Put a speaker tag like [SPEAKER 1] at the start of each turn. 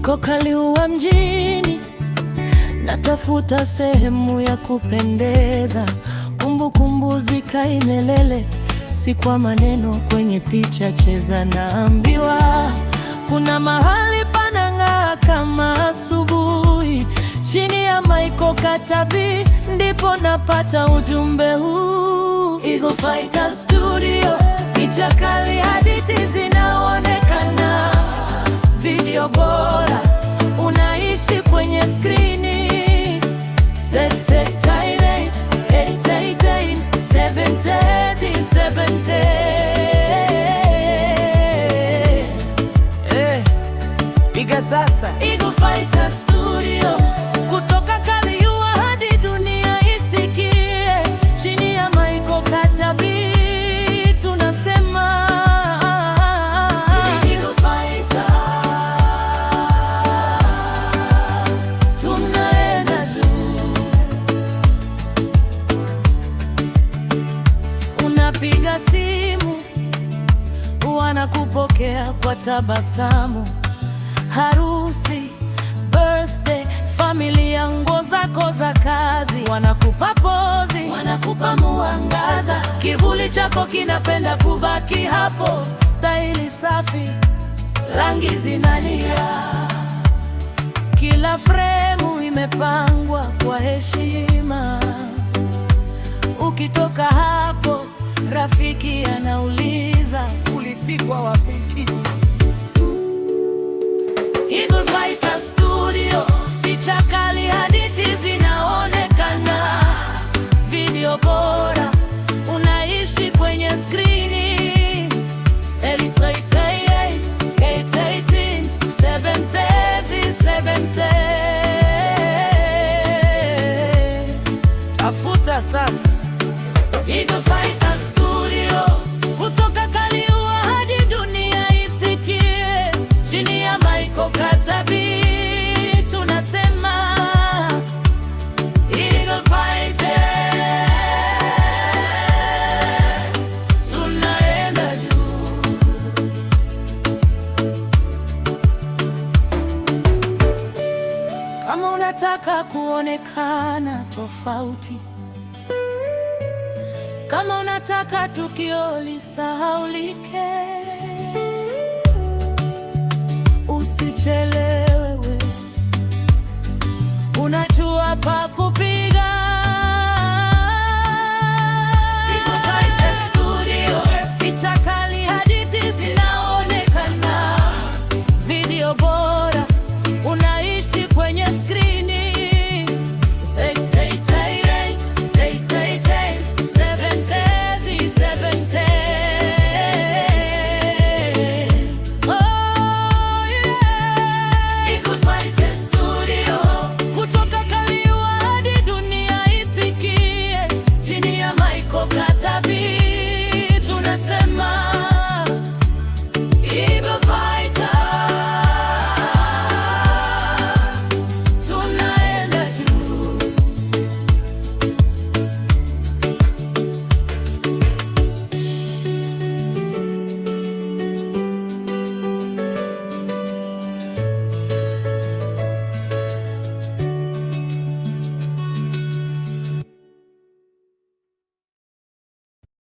[SPEAKER 1] Niko Kaliua mjini, natafuta sehemu ya kupendeza. Kumbukumbu zikae milele, si kwa maneno kwenye picha cheza. Naambiwa kuna mahali panang'aa kama asubuhi, chini ya Michael Katabi, ndipo napata ujumbe huu. Eagle Fighter Studio, picha kali, hadithi zinaonekana, video bora unaishi kwenye skrini. 780. Piga sasa Eagle Fighter Studio, kutoka Kaliua hadi dunia isikie, chini ya Michael Katabi tunasema Eagle Fighter, tunaenda juu. Unapiga simu, wanakupokea kwa tabasamu. Harusi, birthday, familia, nguo zako za kazi, wanakupa pozi, wanakupa mwangaza. Kivuli chako kinapenda kubaki hapo, staili safi, rangi zinania. Kila fremu imepangwa kwa heshima. Ukitoka hapo, rafiki anauliza ulipigwa wapi? Eagle Fighter Studio, picha kali, hadithi zinaonekana, video bora unaishi kwenye skrini. 780. Tafuta sasa Eagle Fighter Studio, kutoka Kaliua hadi dunia isikie, chini ya Michael Katabi tunasema Eagle Fighter, tunaenda juu. Kama unataka kuonekana tofauti, kama unataka tukio lisahaulike, usichelewe, unajua pa kupiga.